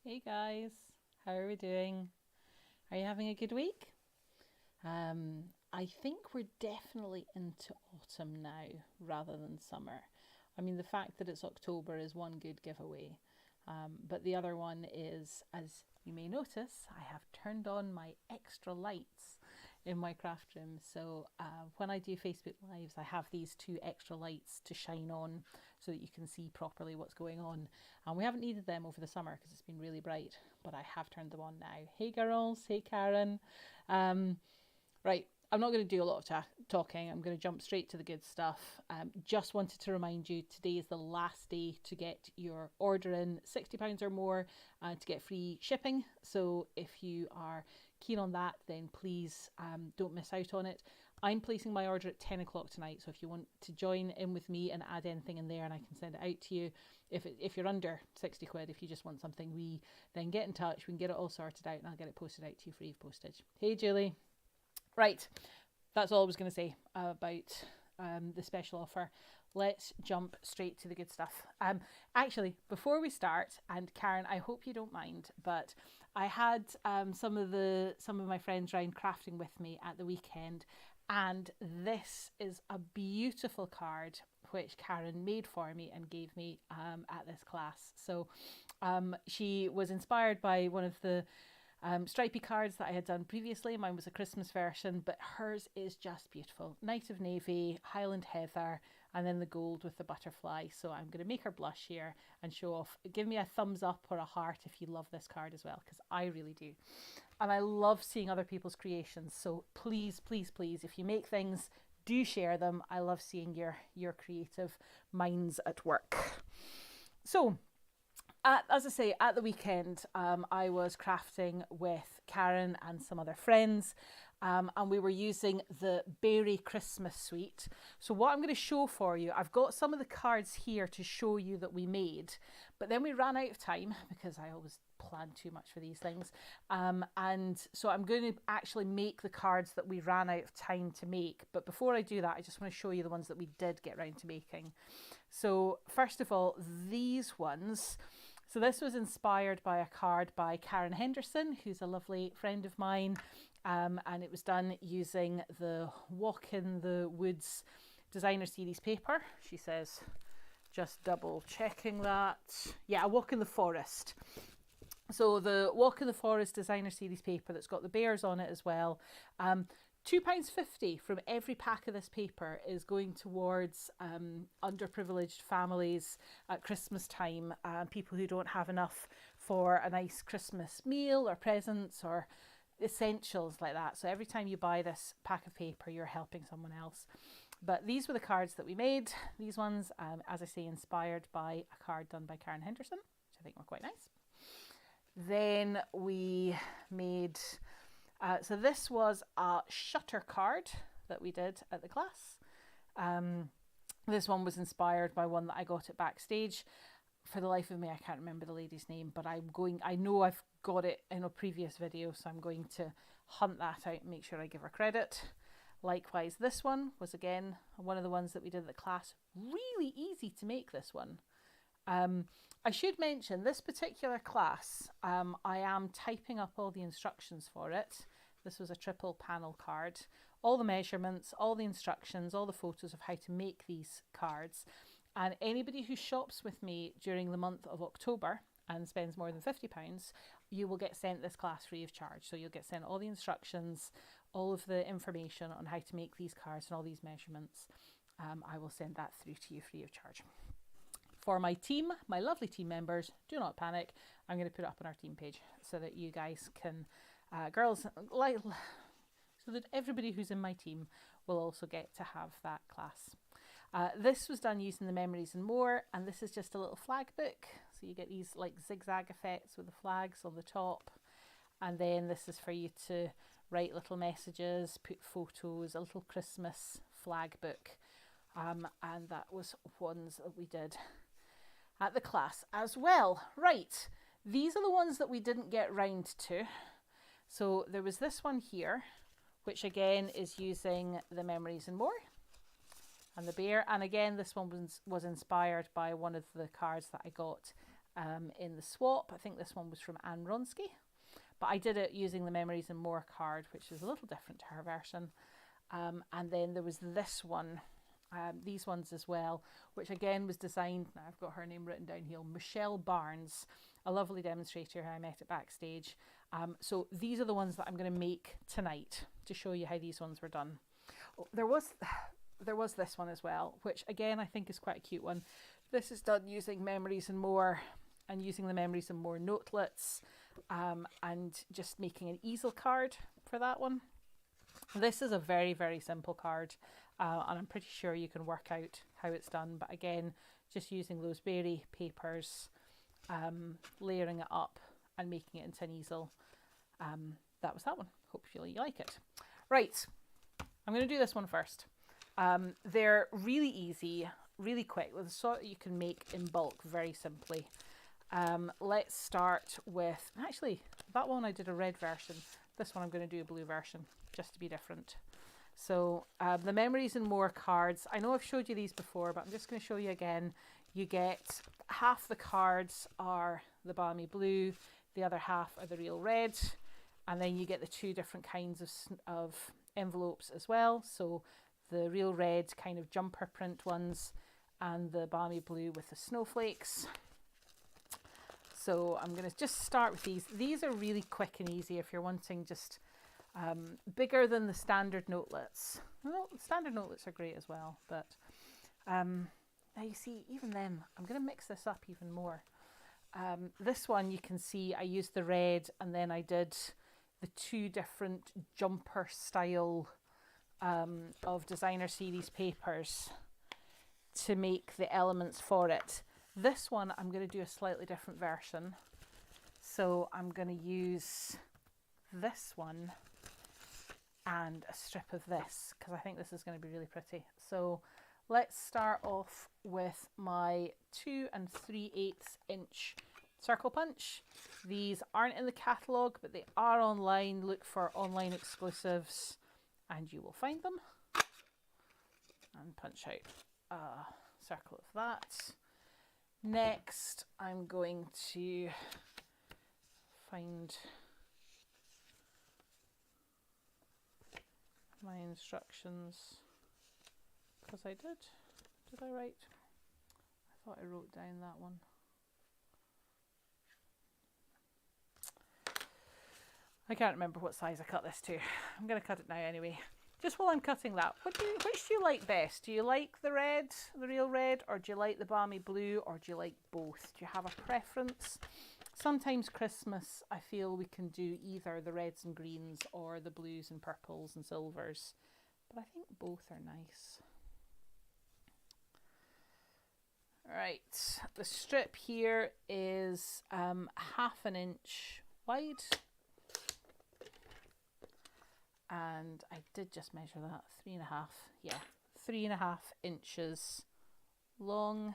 Hey guys, how are we doing? Are you having a good week? I think we're definitely into autumn now rather than summer. I mean, the fact that it's October is one good giveaway, but the other one is, as you may notice, I have turned on my extra lights in my craft room. So when I do Facebook Lives, I have these two extra lights to shine on so that you can see properly what's going on. And we haven't needed them over the summer because it's been really bright, but I have turned them on now. Hey girls, hey Karen. Um, right, I'm not going to do a lot of talking. I'm going to jump straight to the good stuff. Just wanted to remind you today is the last day to get your order in, £60 or more, to get free shipping. So if you are keen on that, then please don't miss out on it. I'm placing my order at 10 o'clock tonight. So if you want to join in with me and add anything in there and I can send it out to you. If you're under 60 quid, if you just want something, we then get in touch. We can get it all sorted out and I'll get it posted out to you free of postage. Hey Julie. Right, that's all I was going to say about the special offer. Let's jump straight to the good stuff. Actually, before we start, and Karen, I hope you don't mind, but I had some of my friends round crafting with me at the weekend, and this is a beautiful card which Karen made for me and gave me at this class. So she was inspired by one of the stripy cards that I had done previously. Mine was a Christmas version, but hers is just beautiful. Night of Navy, Highland Heather, and then the gold with the butterfly. So I'm going to make her blush here and show off. Give me a thumbs up or a heart if you love this card as well, because I really do. And I love seeing other people's creations. So please, please, please, if you make things, do share them. I love seeing your creative minds at work. So as I say, at the weekend, I was crafting with Karen and some other friends, and we were using the Beary Christmas suite. So what I'm going to show for you, I've got some of the cards here to show you that we made, but then we ran out of time because I always plan too much for these things. And so I'm going to actually make the cards that we ran out of time to make. But before I do that, I just want to show you the ones that we did get round to making. So first of all, these ones. So this was inspired by a card by Karen Henderson, who's a lovely friend of mine, and it was done using the Walk in the Woods designer series paper. She says, just double checking that. Yeah, a Walk in the Forest. So the Walk in the Forest designer series paper that's got the bears on it as well. £2.50 from every pack of this paper is going towards underprivileged families at Christmas time, people who don't have enough for a nice Christmas meal or presents or essentials like that. So every time you buy this pack of paper, you're helping someone else. But these were the cards that we made. These ones, as I say, inspired by a card done by Karen Henderson, which I think were quite nice. Then we made... so this was a shutter card that we did at the class. This one was inspired by one that I got at Backstage. For the life of me, I can't remember the lady's name, but I know I've got it in a previous video, so I'm going to hunt that out and make sure I give her credit. Likewise, this one was again one of the ones that we did at the class. Really easy to make this one. I should mention this particular class, I am typing up all the instructions for it. This was a triple panel card. All the measurements, all the instructions, all the photos of how to make these cards. And anybody who shops with me during the month of October and spends more than £50, you will get sent this class free of charge. So you'll get sent all the instructions, all of the information on how to make these cards and all these measurements. I will send that through to you free of charge. For my team, my lovely team members, do not panic. I'm going to put it up on our team page so that you guys can, girls, so that everybody who's in my team will also get to have that class. This was done using the Memories and More, and this is just a little flag book. So you get these like zigzag effects with the flags on the top. And then this is for you to write little messages, put photos, a little Christmas flag book. And that was ones that we did at the class as well. Right, these are the ones that we didn't get round to. So there was this one here, which again is using the Memories and More and the bear. And again, this one was inspired by one of the cards that I got in the swap. I think this one was from Anne Ronsky, but I did it using the Memories and More card, which is a little different to her version. And then there was this one, these ones as well, which again was designed, now I've got her name written down here, Michelle Barnes, a lovely demonstrator who I met at backstage. So these are the ones that I'm going to make tonight to show you how these ones were done. Oh, there was this one as well, which again I think is quite a cute one. This is done using Memories and More and using the Memories and More notelets, and just making an easel card for that one. This is a very, very simple card, and I'm pretty sure you can work out how it's done. But again, just using those Beary papers, layering it up and making it into an easel. That was that one. Hopefully you like it. Right, I'm going to do this one first. They're really easy, really quick, with a sort you can make in bulk very simply. Let's start with, actually, that one I did a red version. This one I'm going to do a blue version, just to be different. So the Memories and More cards, I know I've showed you these before, but I'm just going to show you again. You get half the cards are the balmy blue, the other half are the real red, and then you get the two different kinds of envelopes as well. So the real red kind of jumper print ones and the balmy blue with the snowflakes. So I'm going to just start with these. These are really quick and easy if you're wanting just bigger than the standard notelets. Well, the standard notelets are great as well, but now you see, even them, I'm going to mix this up even more. This one you can see I used the red, and then I did the two different jumper style of designer series papers to make the elements for it. This one I'm going to do a slightly different version. So I'm going to use this one and a strip of this, because I think this is going to be really pretty. So let's start off with my 2 3/8 inch circle punch. These aren't in the catalogue, but they are online. Look for online exclusives and you will find them. And punch out a circle of that. Next, I'm going to find my instructions, because I did I write? I thought I wrote down that one. I can't remember what size I cut this to. I'm going to cut it now anyway. Just while I'm cutting that, which do you like best? Do you like the red, the real red, or do you like the balmy blue, or do you like both? Do you have a preference? Sometimes Christmas, I feel we can do either the reds and greens or the blues and purples and silvers, but I think both are nice. Right, the strip here is 1/2 inch wide. And I did just measure that, 3.5, yeah, 3.5 inches long.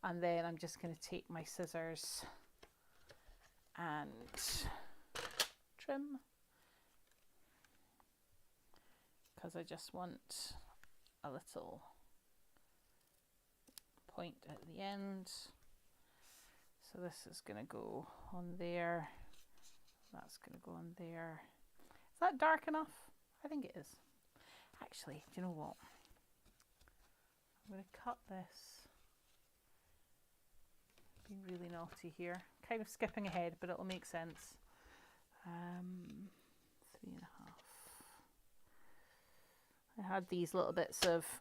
And then I'm just going to take my scissors and trim, because I just want a little point at the end. So this is going to go on there. That's going to go on there. Is that dark enough? I think it is. Actually, do you know what? I'm going to cut this. Being really naughty here. Kind of skipping ahead, but it'll make sense. 3.5. I had these little bits of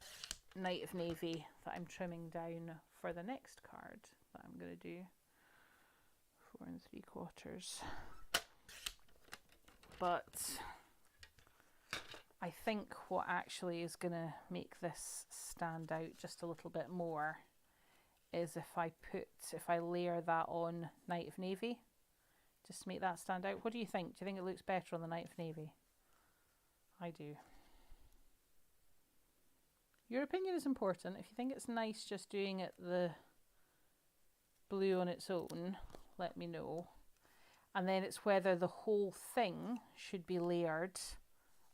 Night of Navy that I'm trimming down for the next card that I'm going to do. 4 3/4. But I think what actually is going to make this stand out just a little bit more is if I layer that on Night of Navy, just to make that stand out. What do you think? Do you think it looks better on the Night of Navy? I do. Your opinion is important. If you think it's nice just doing it the blue on its own, let me know. And then it's whether the whole thing should be layered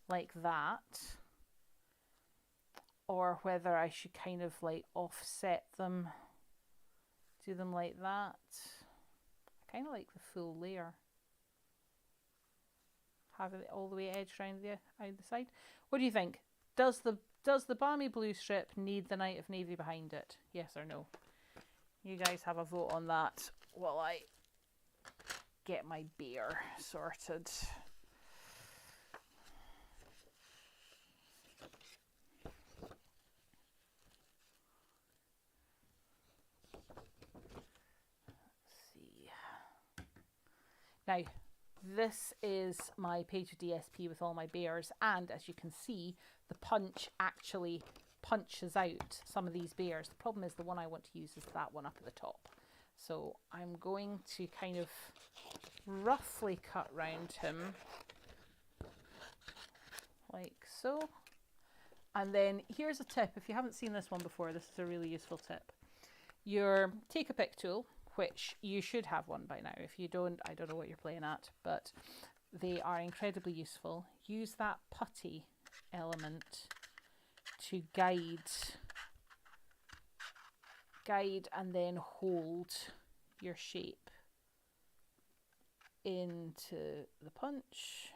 like that, or whether I should kind of like offset them, do them like that. I kind of like the full layer, have it all the way edged around the side. What do you think? Does the balmy blue strip need the Night of Navy behind it? Yes or no? You guys have a vote on that while I get my beer sorted. Now, this is my page of DSP with all my bears, and as you can see, the punch actually punches out some of these bears. The problem is the one I want to use is that one up at the top. So I'm going to kind of roughly cut round him like so. And then here's a tip. If you haven't seen this one before, this is a really useful tip. Take a pick tool, which you should have one by now. If you don't, I don't know what you're playing at, but they are incredibly useful. Use that putty element to guide and then hold your shape into the punch.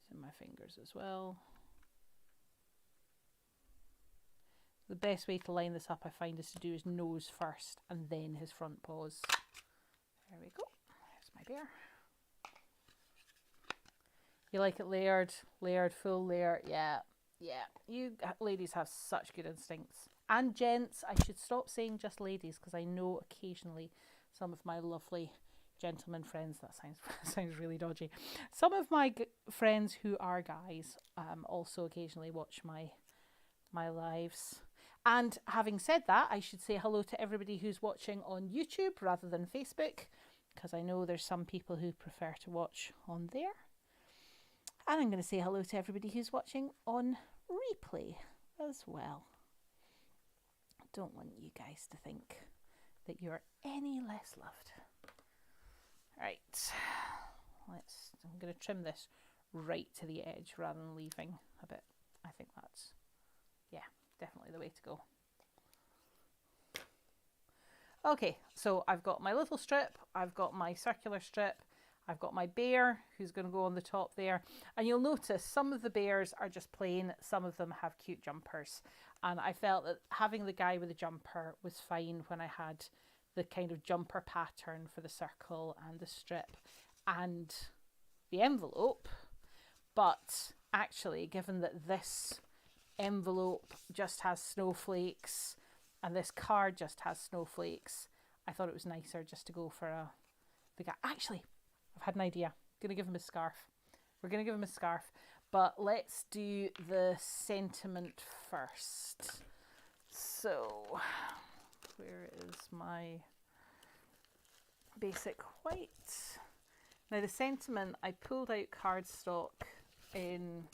Using my fingers as well. The best way to line this up, I find, is to do his nose first and then his front paws. There we go. There's my bear. You like it layered, full layer? Yeah. You ladies have such good instincts. And gents, I should stop saying just ladies, because I know occasionally some of my lovely gentlemen friends, that sounds really dodgy. Some of my friends who are guys also occasionally watch my lives. And having said that, I should say hello to everybody who's watching on YouTube rather than Facebook, because I know there's some people who prefer to watch on there. And I'm going to say hello to everybody who's watching on replay as well. I don't want you guys to think that you're any less loved. Right, I'm going to trim this right to the edge rather than leaving a bit. I think that's, yeah, definitely the way to go. Okay, so I've got my little strip, I've got my circular strip, I've got my bear who's going to go on the top there. And you'll notice some of the bears are just plain, some of them have cute jumpers. And I felt that having the guy with the jumper was fine when I had the kind of jumper pattern for the circle and the strip and the envelope. But actually, given that this envelope just has snowflakes and this card just has snowflakes, I thought it was nicer just to go for the guy. Actually, I've had an idea. I'm going to give him a scarf. We're going to give him a scarf. But let's do the sentiment first. So, where is my basic white? Now the sentiment, I pulled out cardstock in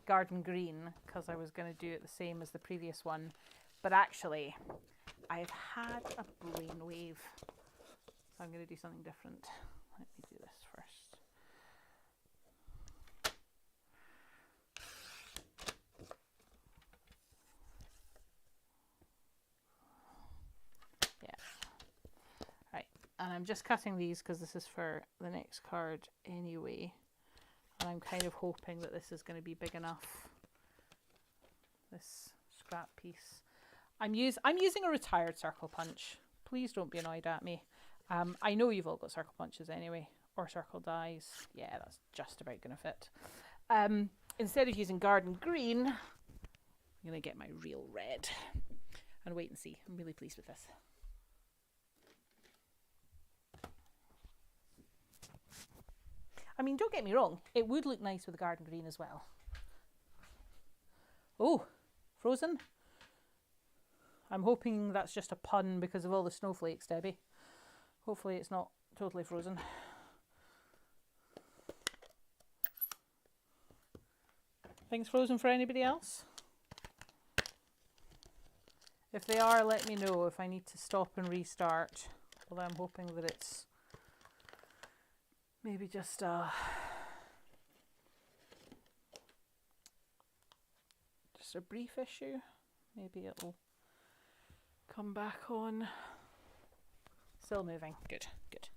garden green because I was going to do it the same as the previous one. But actually, I've had a brainwave. So I'm going to do something different. Let me do this first. Yeah. Right. And I'm just cutting these because this is for the next card anyway. And I'm kind of hoping that this is going to be big enough. This scrap piece. I'm using a retired circle punch. Please don't be annoyed at me. I know you've all got circle punches anyway, or circle dies. Yeah, that's just about going to fit. Instead of using garden green, I'm going to get my real red and wait and see. I'm really pleased with this. I mean, don't get me wrong, it would look nice with the garden green as well. Oh, frozen? I'm hoping that's just a pun because of all the snowflakes, Debbie. Hopefully it's not totally frozen. Things frozen for anybody else? If they are, let me know if I need to stop and restart. Although I'm hoping that it's maybe just just a brief issue. Maybe it'll come back on. Still moving. Good, good.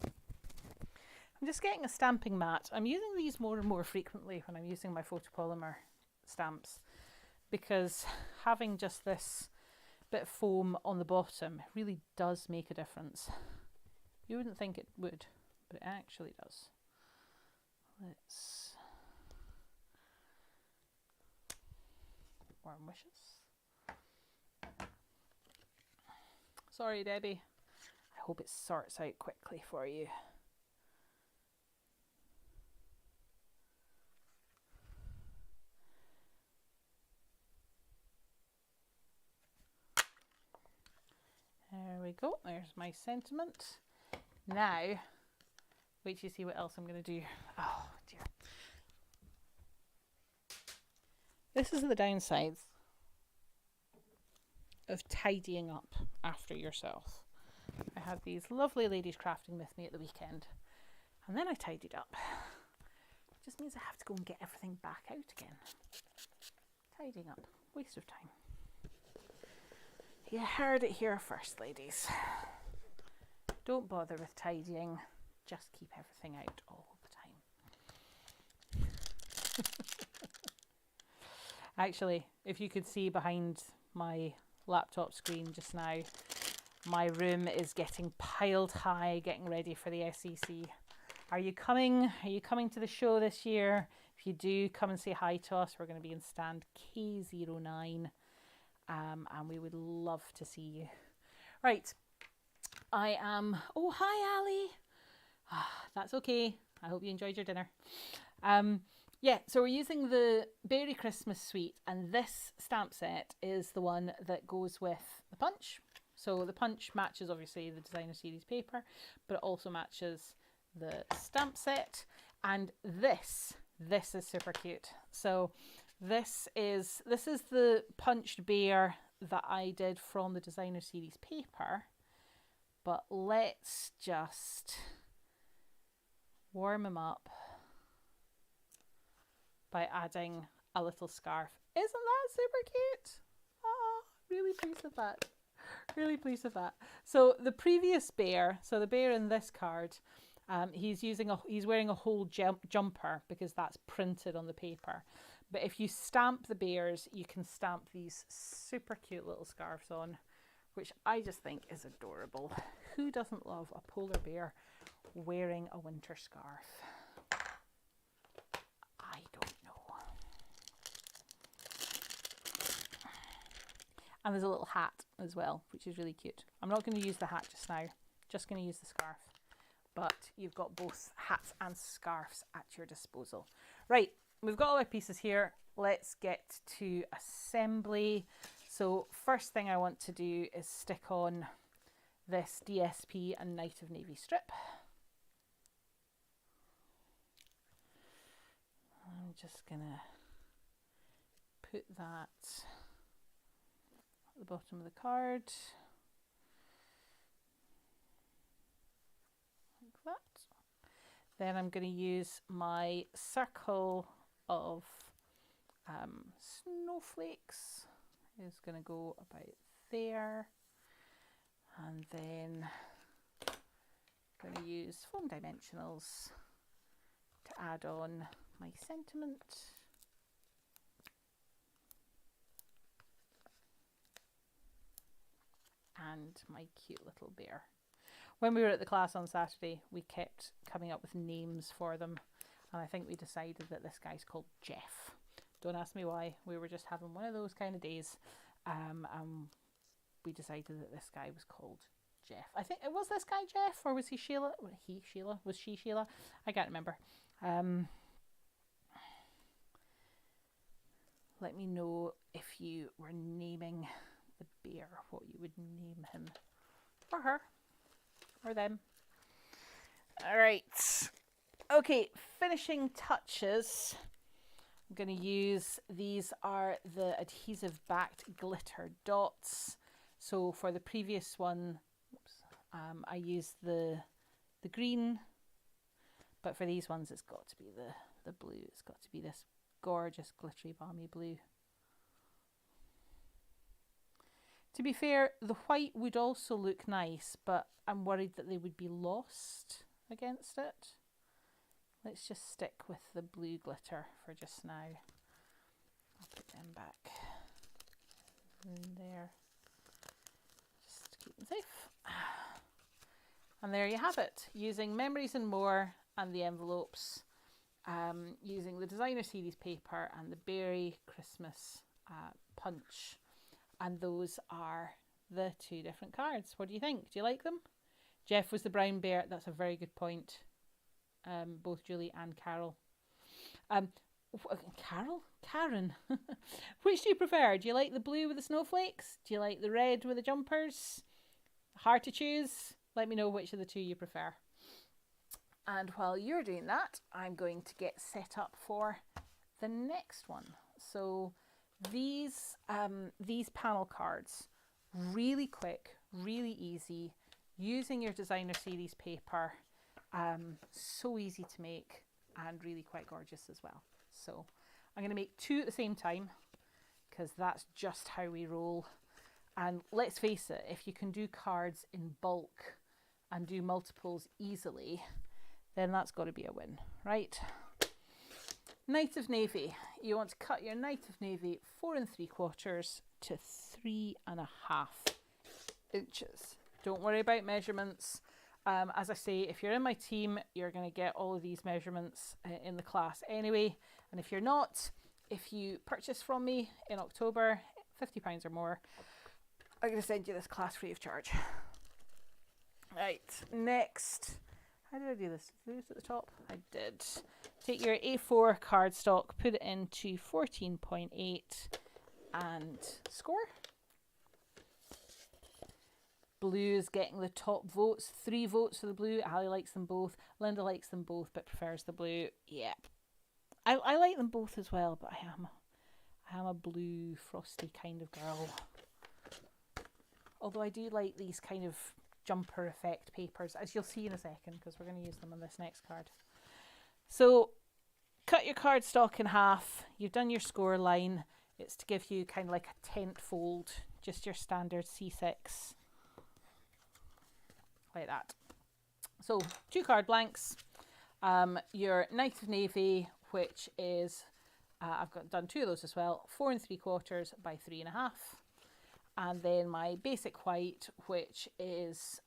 I'm just getting a stamping mat. I'm using these more and more frequently when I'm using my photopolymer stamps, because having just this bit of foam on the bottom really does make a difference. You wouldn't think it would, but it actually does. Let's warm wishes. Sorry, Debbie. I hope it sorts out quickly for you. There we go. There's my sentiment. Now, wait till you see what else I'm going to do. Oh, dear. This is the downsides of tidying up after yourself. I had these lovely ladies crafting with me at the weekend, and then I tidied up. It just means I have to go and get everything back out again. Tidying up. Waste of time. You heard it here first, ladies. Don't bother with tidying. Just keep everything out all the time. Actually, if you could see behind my laptop screen just now, my room is getting piled high, getting ready for the SEC. Are you coming? Are you coming to the show this year? If you do, come and say hi to us. We're going to be in stand K09. And we would love to see you. Right, I am... Oh, hi, Ali. That's okay. I hope you enjoyed your dinner. Yeah, so we're using the Beary Christmas suite, and this stamp set is the one that goes with the punch. So the punch matches, obviously, the designer series paper, but it also matches the stamp set. And this is super cute. So... This is the punched bear that I did from the designer series paper, but let's just warm him up by adding a little scarf. Isn't that super cute? Oh, really pleased with that. Really pleased with that. So the previous bear, so the bear in this card, he's wearing a whole jumper because that's printed on the paper. But if you stamp the bears, you can stamp these super cute little scarves on, which I just think is adorable. Who doesn't love a polar bear wearing a winter scarf? I don't know. And there's a little hat as well, which is really cute. I'm not going to use the hat just now, just going to use the scarf. But you've got both hats and scarves at your disposal. Right. We've got all our pieces here. Let's get to assembly. So first thing I want to do is stick on this DSP and Night of Navy strip. I'm just gonna put that at the bottom of the card. Like that. Then I'm going to use my circle of snowflakes. Is going to go about there, and then I'm going to use foam dimensionals to add on my sentiment. And my cute little bear. When we were at the class on Saturday, we kept coming up with names for them. And I think we decided that this guy's called Jeff. Don't ask me why. We were just having one of those kind of days. And we decided that this guy was called Jeff. I think it was this guy Jeff, or was he Sheila? He Sheila? Was she Sheila? I can't remember. Let me know if you were naming the bear, what you would name him, or her, or them. All right. Okay, finishing touches. I'm going to use, these are the adhesive backed glitter dots. So for the previous one, I used the green, but for these ones it's got to be the blue. It's got to be this gorgeous glittery balmy blue. To be fair, the white would also look nice, but I'm worried that they would be lost against it. Let's just stick with the blue glitter for just now. I'll put them back in there, just to keep them safe. And there you have it, using Memories and More and the envelopes, using the designer series paper and the Beary Christmas punch. And those are the 2 different cards. What do you think? Do you like them? Jeff was the brown bear. That's a very good point. Both Julie and Carol. Karen. Which do you prefer? Do you like the blue with the snowflakes? Do you like the red with the jumpers? Hard to choose. Let me know which of the 2 you prefer. And while you're doing that, I'm going to get set up for the next one. So these panel cards, really quick, really easy, using your designer series paper, so easy to make and really quite gorgeous as well. So I'm going to make 2 at the same time because that's just how we roll. And let's face it, if you can do cards in bulk and do multiples easily, then that's got to be a win, right? Knight of Navy. You want to cut your Knight of Navy 4 3/4 to 3.5 inches. Don't worry about measurements. As I say, if you're in my team, you're going to get all of these measurements in the class anyway. And if you're not, if you purchase from me in October, £50 or more, I'm going to send you this class free of charge. Right, next. How did I do this? Did I do this at the top? I did. Take your A4 cardstock, put it into 14.8 and score. Blue is getting the top votes. 3 votes for the blue. Ali likes them both. Linda likes them both but prefers the blue. Yep. I like them both as well, but I am a blue frosty kind of girl. Although I do like these kind of jumper effect papers, as you'll see in a second, because we're going to use them on this next card. So cut your cardstock in half. You've done your score line. It's to give you kind of like a tent fold, just your standard C6, like that. So 2 card blanks. Your Knight of Navy, which is I've done 2 of those as well, 4 3/4 by 3.5. And then my basic white, which is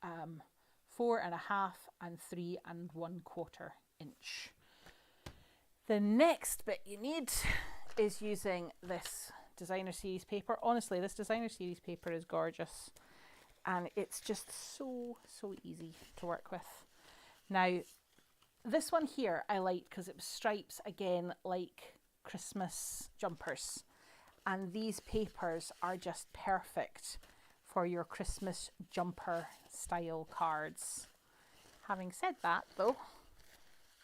4.5 and 3 1/4 inch. The next bit you need is using this designer series paper. Honestly, this designer series paper is gorgeous and it's just so easy to work with. Now, this one here I liked because it was stripes again, like Christmas jumpers. And these papers are just perfect for your Christmas jumper style cards. Having said that though,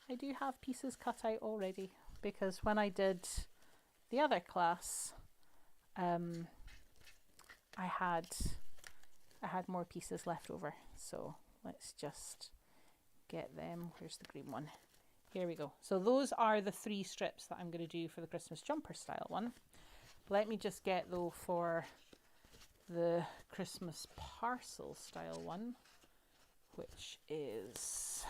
I do have pieces cut out already because when I did the other class, I had more pieces left over. So let's just get them. Where's the green one? Here we go. So those are the 3 strips that I'm going to do for the Christmas jumper style one. Let me just get though for the Christmas parcel style one, which is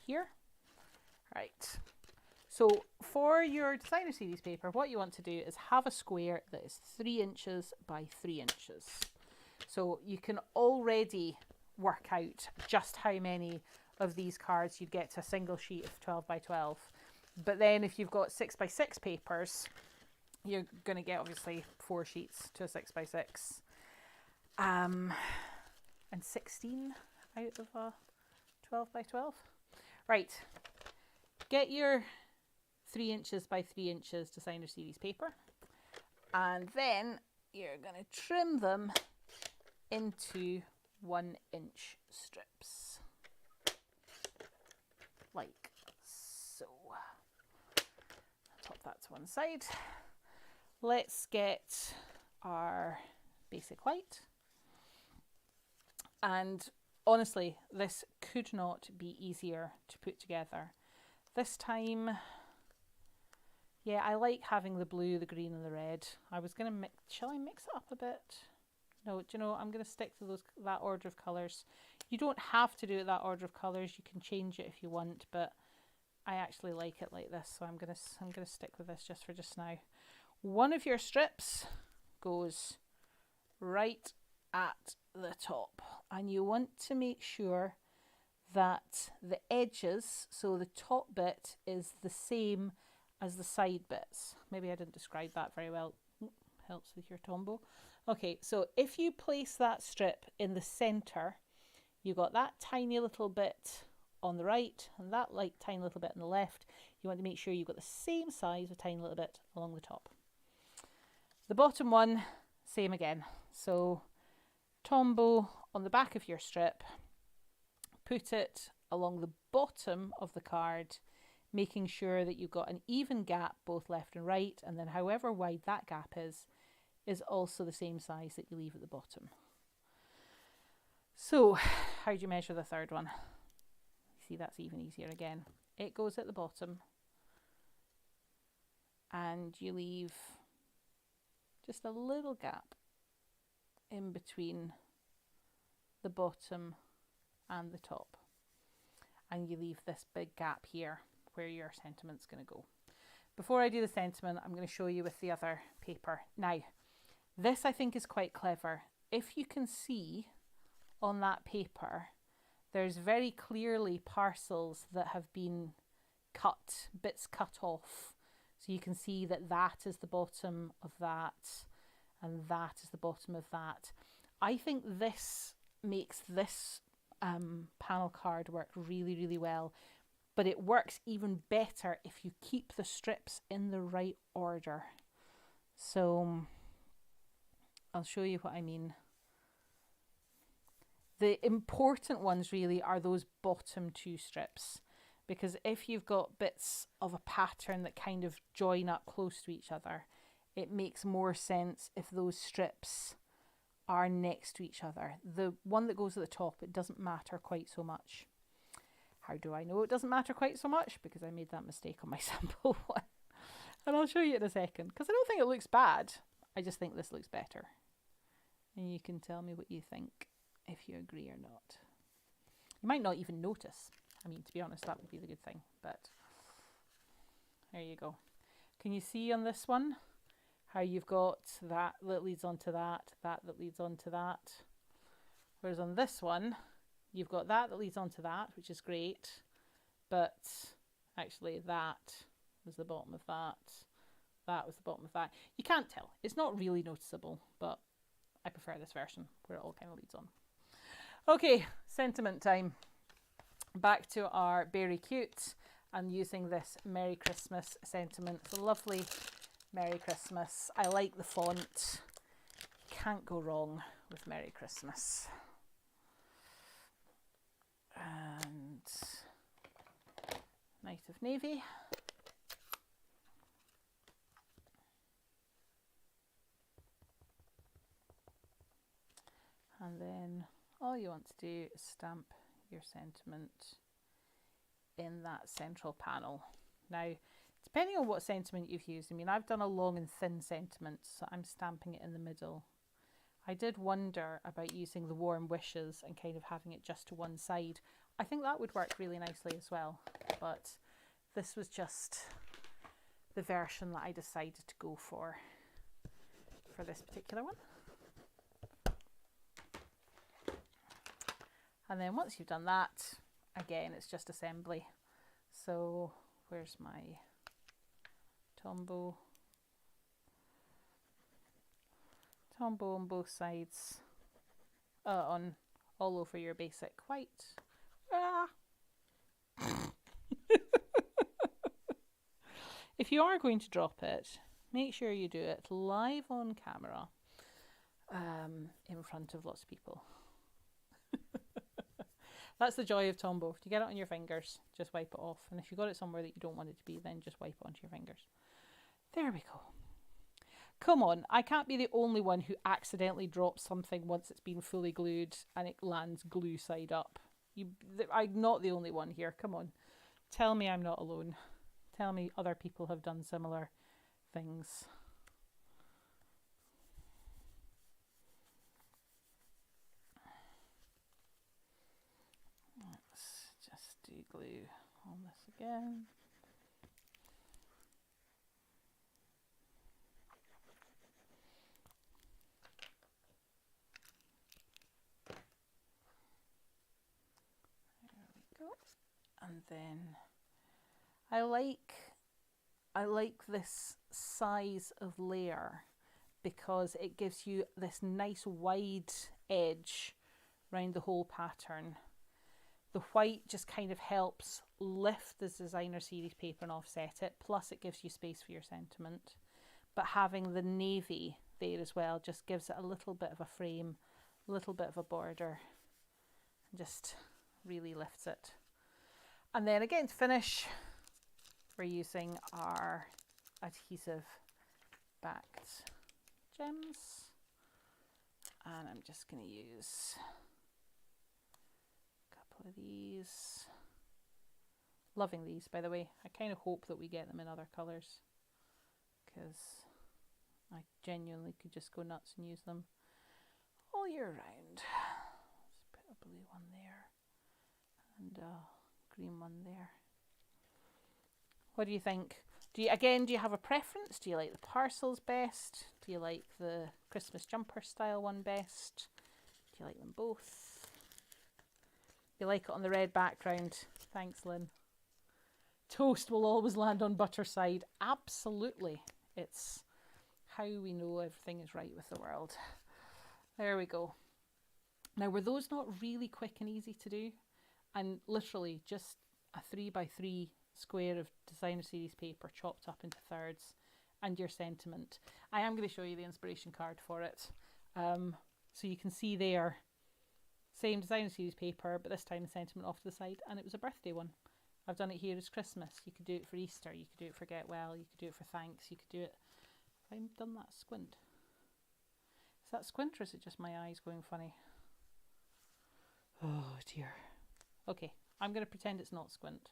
here. Right. So for your designer series paper, what you want to do is have a square that is 3 inches by 3 inches. So you can already work out just how many of these cards you'd get to a single sheet of 12 by 12. But then if you've got 6 by 6 papers, you're going to get obviously 4 sheets to a 6 by 6. And 16 out of a 12 by 12. Right, get your 3 inches by 3 inches designer series paper. And then you're going to trim them into 1 inch strips. Like so. Pop that to one side. Let's get our basic white. And honestly, this could not be easier to put together. This time, yeah, I like having the blue, the green and the red. I was going to mix, shall I mix it up a bit? No, do you know, I'm going to stick to that order of colours. You don't have to do it that order of colours. You can change it if you want, but I actually like it like this, so I'm going to stick with this just for just now. One of your strips goes right at the top, and you want to make sure that the edges, so the top bit is the same as the side bits. Maybe I didn't describe that very well. Helps with your Tombow. Okay, so if you place that strip in the center, you got that tiny little bit on the right and that like tiny little bit on the left. You want to make sure you've got the same size, a tiny little bit along the top. The bottom one, same again. So Tombow on the back of your strip, put it along the bottom of the card, making sure that you've got an even gap both left and right, and then however wide that gap is also the same size that you leave at the bottom. So how do you measure the third one? See, that's even easier again. It goes at the bottom and you leave just a little gap in between the bottom and the top, and you leave this big gap here where your sentiment's going to go. Before I do the sentiment, I'm going to show you with the other paper. Now, this I think is quite clever. If you can see on that paper, there's very clearly parcels that have been cut, bits cut off. So you can see that that is the bottom of that and that is the bottom of that. I think this makes this panel card work really, really well. But it works even better if you keep the strips in the right order. So I'll show you what I mean. The important ones really are those bottom two strips, because if you've got bits of a pattern that kind of join up close to each other, it makes more sense if those strips are next to each other. The one that goes at the top, it doesn't matter quite so much. How do I know it doesn't matter quite so much? Because I made that mistake on my sample one. And I'll show you in a second, because I don't think it looks bad. I just think this looks better. And you can tell me what you think, if you agree or not. You might not even notice. I mean, to be honest, that would be the good thing. But there you go. Can you see on this one how you've got that leads onto that leads onto that? Whereas on this one, you've got that leads onto that, which is great, but actually that was the bottom of that. That was the bottom of that. You can't tell. It's not really noticeable, but I prefer this version where it all kind of leads on. Okay, sentiment time. Back to our Beary Cute and using this Merry Christmas sentiment. It's a lovely Merry Christmas. I like the font. Can't go wrong with Merry Christmas. And Night of Navy. And then all you want to do is stamp your sentiment in that central panel. Now, depending on what sentiment you've used, I mean, I've done a long and thin sentiment, so I'm stamping it in the middle. I did wonder about using the warm wishes and kind of having it just to one side. I think that would work really nicely as well, but this was just the version that I decided to go for this particular one. And then once you've done that, again, it's just assembly. So where's my Tombow? Tombow on both sides, on all over your basic white. Ah. If you are going to drop it, make sure you do it live on camera, in front of lots of people. That's the joy of Tombow. If you get it on your fingers, just wipe it off. And if you got it somewhere that you don't want it to be, then just wipe it onto your fingers. There we go. Come on, I can't be the only one who accidentally drops something once it's been fully glued and it lands glue side up. I'm not the only one here. Come on. Tell me I'm not alone. Tell me other people have done similar things. Let's just do glue on this again. There we go. And then I like this size of layer because it gives you this nice wide edge around the whole pattern. The white just kind of helps lift the designer series paper and offset it, plus it gives you space for your sentiment. But having the navy there as well just gives it a little bit of a frame, a little bit of a border, and just really lifts it. And then again, to finish, we're using our adhesive backed gems, and I'm just going to use a couple of these. Loving these, by the way. I kind of hope that we get them in other colours, because I genuinely could just go nuts and use them all year round. Let's put a blue one there and a green one there. What do you think? Do you have a preference? Do you like the parcels best? Do you like the Christmas jumper style one best? Do you like them both? You like it on the red background? Thanks, Lynn. Toast will always land on butter side. Absolutely. It's how we know everything is right with the world. There we go. Now, were those not really quick and easy to do? And literally just a 3x3 square of designer series paper chopped up into thirds and your sentiment. I am going to show you the inspiration card for it. So you can see there, same designer series paper, but this time the sentiment off to the side, and it was a birthday one. I've done it here as Christmas. You could do it for Easter, you could do it for Get Well, you could do it for Thanks, you could do it... Have I done that squint? Is that squint or is it just my eyes going funny? Oh dear. Okay, I'm going to pretend it's not squint.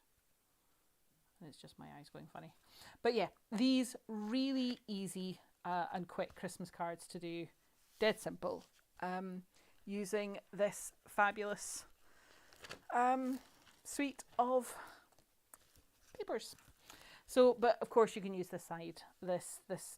And it's just my eyes going funny. But yeah, these really easy and quick Christmas cards to do. Dead simple. Using this fabulous suite of papers. So, but of course you can use this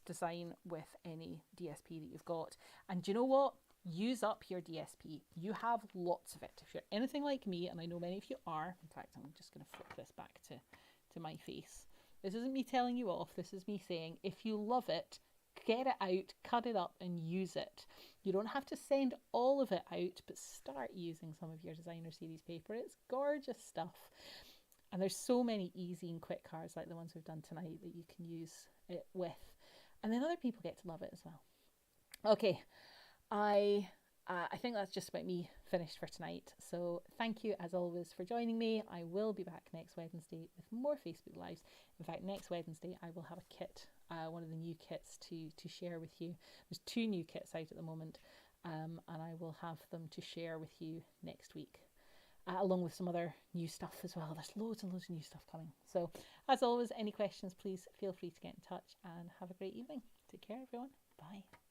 design with any DSP that you've got. And do you know what? Use up your DSP. You have lots of it. If you're anything like me, and I know many of you are, in fact, I'm just going to flip this back to my face. This isn't me telling you off. This is me saying, if you love it, get it out, cut it up and use it. You don't have to send all of it out, but start using some of your designer series paper. It's gorgeous stuff. And there's so many easy and quick cards like the ones we've done tonight that you can use it with. And then other people get to love it as well. Okay, I think that's just about me finished for tonight. So thank you as always for joining me. I will be back next Wednesday with more Facebook Lives. In fact, next Wednesday I will have a kit, one of the new kits to share with you. There's 2 new kits out at the moment, and I will have them to share with you next week. Along with some other new stuff as well. There's loads and loads of new stuff coming. So as always, any questions, please feel free to get in touch, and have a great evening. Take care, everyone. Bye.